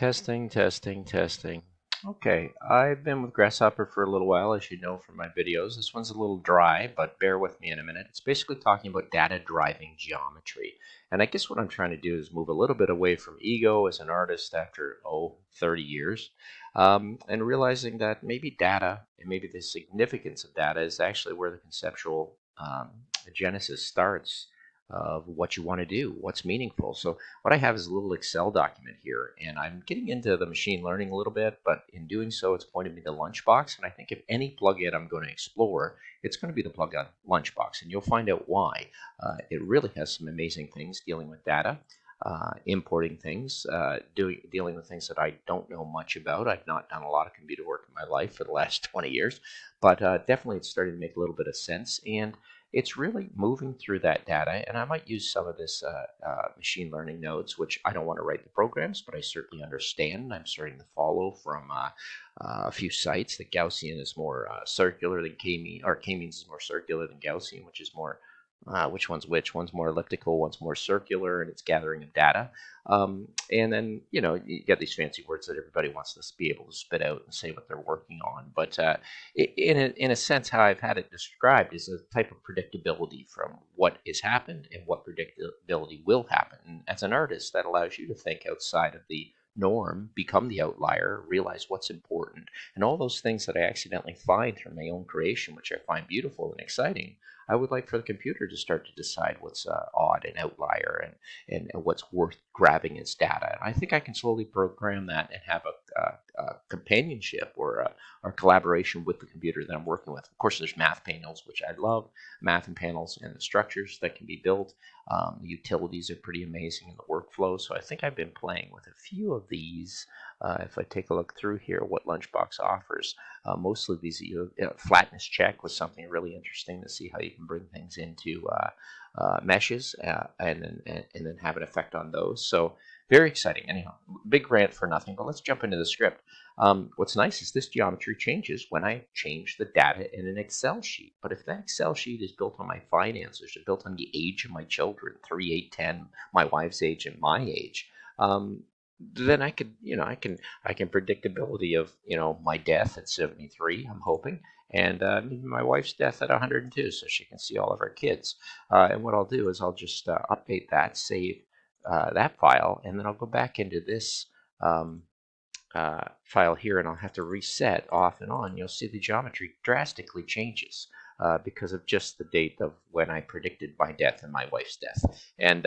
Testing, testing, testing. Okay, I've been with Grasshopper for a little while, as you know from my videos. This one's a little dry, but bear with me in a minute. It's basically talking about data-driving geometry. And I guess what I'm trying to do is move a little bit away from ego as an artist after, 30 years, and realizing that maybe data, and maybe the significance of data is actually where the conceptual genesis starts of what you want to do, what's meaningful. So what I have is a little Excel document here, and I'm getting into the machine learning a little bit, but in doing so, it's pointing me to LUNCHBOX, and I think if any plugin I'm going to explore, it's going to be the plugin LUNCHBOX, and you'll find out why. It really has some amazing things dealing with data, importing things, dealing with things that I don't know much about. I've not done a lot of computer work in my life for the last 20 years, but definitely it's starting to make a little bit of sense, and it's really moving through that data, and I might use some of this machine learning nodes, which I don't want to write the programs, but I certainly understand. I'm starting to follow from a few sites that Gaussian is more circular than k-mean, or k-means is more circular than Gaussian, which is more which one's which. One's more elliptical, one's more circular, and it's gathering of data. And then, you get these fancy words that everybody wants to be able to spit out and say what they're working on. But in a sense, how I've had it described is a type of predictability from what has happened and what predictability will happen. And as an artist, that allows you to think outside of the norm, become the outlier, realize what's important, and all those things that I accidentally find through my own creation, which I find beautiful and exciting. I would like for the computer to start to decide what's odd and outlier and what's worth grabbing as data. And I think I can slowly program that and have a companionship or collaboration with the computer that I'm working with. Of course, there's math panels, which I love, math and panels and the structures that can be built. The utilities are pretty amazing in the workflow. So I think I've been playing with a few of these. If I take a look through here, what LUNCHBOX offers, mostly these flatness check was something really interesting to see how you can bring things into meshes and then have an effect on those. So very exciting. Anyhow, big rant for nothing, but let's jump into the script. What's nice is this geometry changes when I change the data in an Excel sheet. But if that Excel sheet is built on my finances, or built on the age of my children, 3, 8, 10, my wife's age and my age, then I could, I can predictability of, my death at 73, I'm hoping, and my wife's death at 102, so she can see all of our kids. And what I'll do is I'll just update that, save that file, and then I'll go back into this file here, and I'll have to reset off and on. You'll see the geometry drastically changes because of just the date of when I predicted my death and my wife's death. And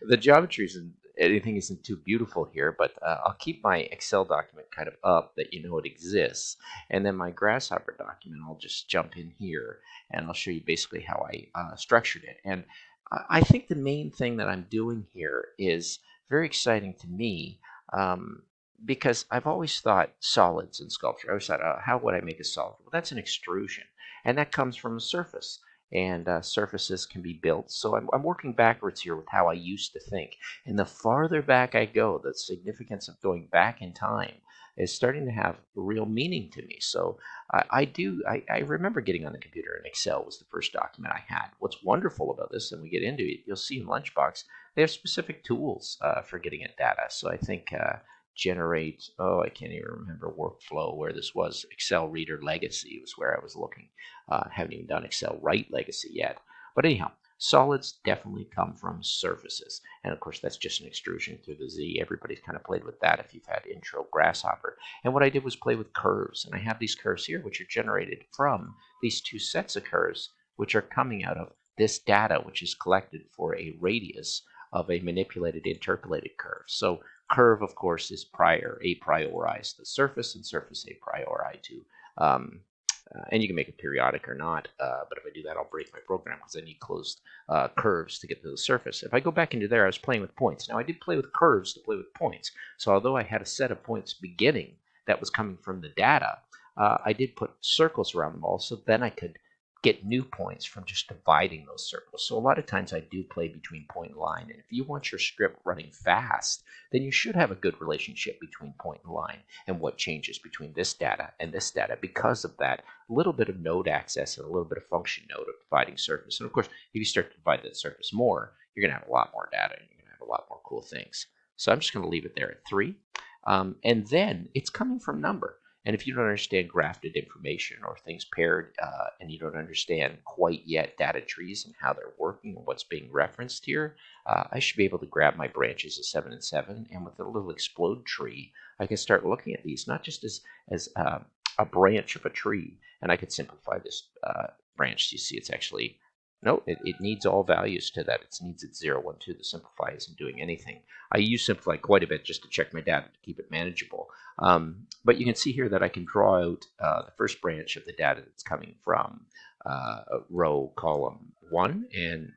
the geometry isn't too beautiful here, but I'll keep my Excel document kind of up that it exists. And then my Grasshopper document, I'll just jump in here and I'll show you basically how I structured it. And I think the main thing that I'm doing here is very exciting to me because I've always thought solids in sculpture. I always thought, how would I make a solid? Well, that's an extrusion, and that comes from a surface. And surfaces can be built. So I'm working backwards here with how I used to think. And the farther back I go, the significance of going back in time is starting to have real meaning to me. So I remember getting on the computer, and Excel was the first document I had. What's wonderful about this, and we get into it, you'll see in LUNCHBOX, they have specific tools for getting at data. So I think generate, I can't even remember workflow where this was. Excel Reader Legacy was where I was looking. Haven't even done Excel Write Legacy yet. But anyhow, solids definitely come from surfaces. And of course, that's just an extrusion through the Z. Everybody's kind of played with that if you've had intro Grasshopper. And what I did was play with curves. And I have these curves here, which are generated from these two sets of curves, which are coming out of this data, which is collected for a radius of a manipulated interpolated curve. So curve, of course, is a priorized to surface, and surface a priori to, and you can make it periodic or not, but if I do that, I'll break my program because I need closed curves to get to the surface. If I go back into there, I was playing with points. Now, I did play with curves to play with points. So although I had a set of points beginning that was coming from the data, I did put circles around them all, so then I could get new points from just dividing those circles. So a lot of times I do play between point and line. And if you want your script running fast, then you should have a good relationship between point and line and what changes between this data and this data because of that little bit of node access and a little bit of function node of dividing surface. And of course, if you start to divide that surface more, you're going to have a lot more data and you're going to have a lot more cool things. So I'm just going to leave it there at 3. And then it's coming from number. And if you don't understand grafted information or things paired, and you don't understand quite yet data trees and how they're working and what's being referenced here, I should be able to grab my branches of 7 and 7, and with a little explode tree, I can start looking at these not just as a branch of a tree. And I could simplify this branch. You see, it's actually no, it needs all values to that. It needs its 0, 1, 2. The simplify isn't doing anything. I use simplify quite a bit just to check my data to keep it manageable. But you can see here that I can draw out the first branch of the data that's coming from row column 1 and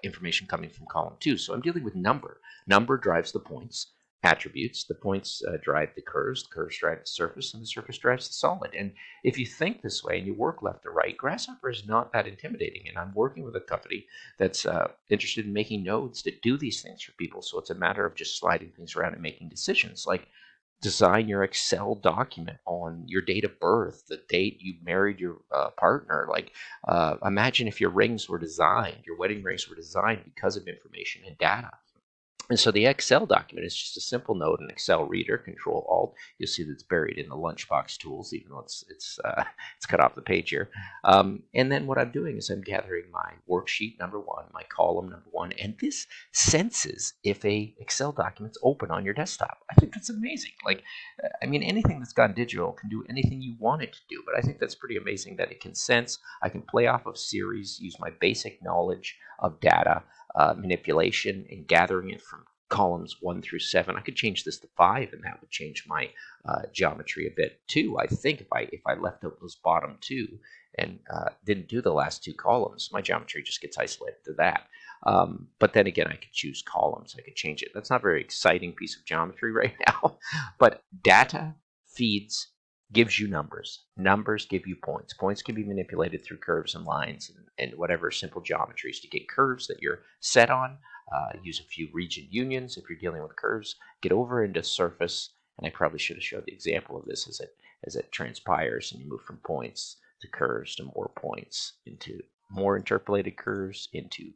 information coming from column 2. So I'm dealing with number. Number drives the points. Attributes. The points drive the curves drive the surface, and the surface drives the solid. And if you think this way and you work left to right, Grasshopper is not that intimidating. And I'm working with a company that's interested in making nodes that do these things for people. So it's a matter of just sliding things around and making decisions. Like design your Excel document on your date of birth, the date you married your partner. Like imagine if your rings were designed, your wedding rings were designed because of information and data. And so the Excel document is just a simple node, an Excel reader, Control Alt. You'll see that it's buried in the LUNCHBOX tools, even though it's cut off the page here. And then what I'm doing is I'm gathering my worksheet number 1, my column number 1, and this senses if a Excel document's open on your desktop. I think that's amazing. Like, I mean, anything that's gone digital can do anything you want it to do, but I think that's pretty amazing that it can sense. I can play off of series, use my basic knowledge of data, manipulation and gathering it from columns 1 through 7. I could change this to 5, and that would change my geometry a bit too. I think if I left out those bottom 2 and didn't do the last 2 columns, my geometry just gets isolated to that. But then again, I could choose columns. I could change it. That's not a very exciting piece of geometry right now, but data feeds gives you numbers. Numbers give you points. Points can be manipulated through curves and lines and whatever simple geometries to get curves that you're set on. Use a few region unions if you're dealing with curves. Get over into surface, and I probably should have showed the example of this as it transpires and you move from points to curves to more points into more interpolated curves into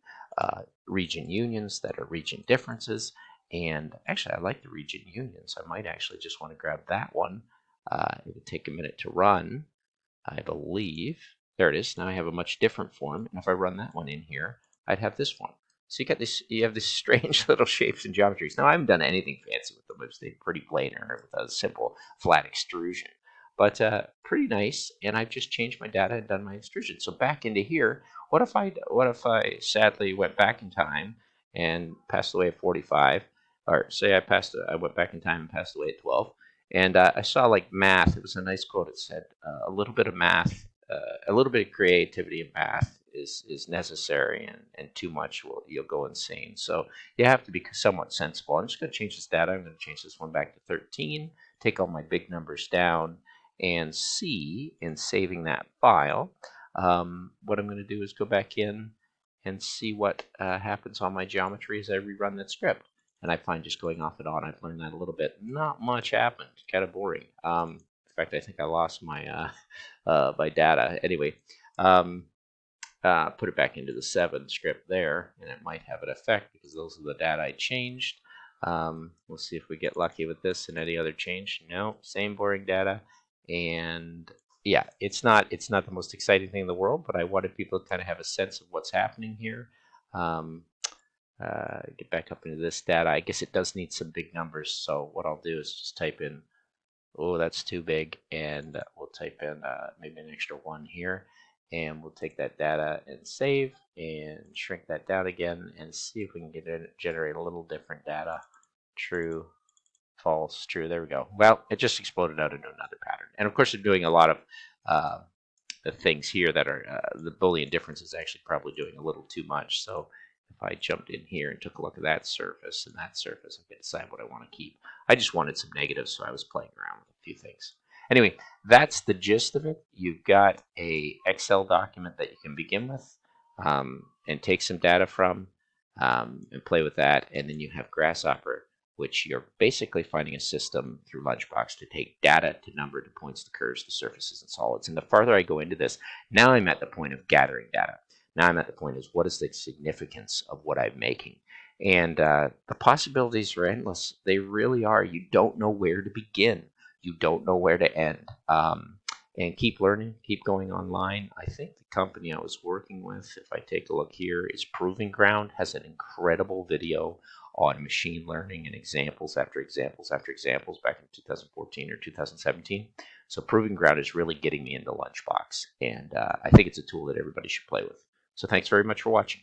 region unions that are region differences. And actually, I like the region unions. I might actually just want to grab that one. It would take a minute to run, I believe. There it is. Now I have a much different form, and if I run that one in here, I'd have this form. So you have these strange little shapes and geometries. Now I haven't done anything fancy with them. It's pretty planar with a simple flat extrusion, but pretty nice. And I've just changed my data and done my extrusion. So back into here, what if I sadly went back in time and passed away at 45, or say I went back in time and passed away at 12. And I saw like math. It was a nice quote. It said, "A little bit of math, a little bit of creativity in math is necessary, and too much you'll go insane." So you have to be somewhat sensible. I'm just going to change this data. I'm going to change this one back to 13. Take all my big numbers down, and see in saving that file. What I'm going to do is go back in and see what happens on my geometry as I rerun that script. And I find just going off and on, I've learned that a little bit. Not much happened. Kind of boring. In fact, I think I lost my my data. Anyway, put it back into the 7 script there, and it might have an effect because those are the data I changed. We'll see if we get lucky with this and any other change. No, same boring data. And yeah, it's not the most exciting thing in the world, but I wanted people to kind of have a sense of what's happening here. Get back up into this data. I guess it does need some big numbers, so what I'll do is just type in, oh, that's too big, and we'll type in maybe an extra 1 here, and we'll take that data and save, and shrink that down again, and see if we can generate a little different data. True, false, true. There we go. Well, it just exploded out into another pattern, and of course, I'm doing a lot of the things here that are the Boolean difference is actually probably doing a little too much. So if I jumped in here and took a look at that surface and that surface, I can decide what I want to keep. I just wanted some negatives, so I was playing around with a few things. Anyway, that's the gist of it. You've got a Excel document that you can begin with and take some data from and play with that. And then you have Grasshopper, which you're basically finding a system through LUNCHBOX to take data to number to points to curves to surfaces and solids. And the farther I go into this, now I'm at the point of gathering data. Now I'm at the point is what is the significance of what I'm making? And the possibilities are endless. They really are. You don't know where to begin. You don't know where to end. And keep learning, keep going online. I think the company I was working with, if I take a look here, is Proving Ground, has an incredible video on machine learning and examples after examples after examples back in 2014 or 2017. So Proving Ground is really getting me into LUNCHBOX, and I think it's a tool that everybody should play with. So thanks very much for watching.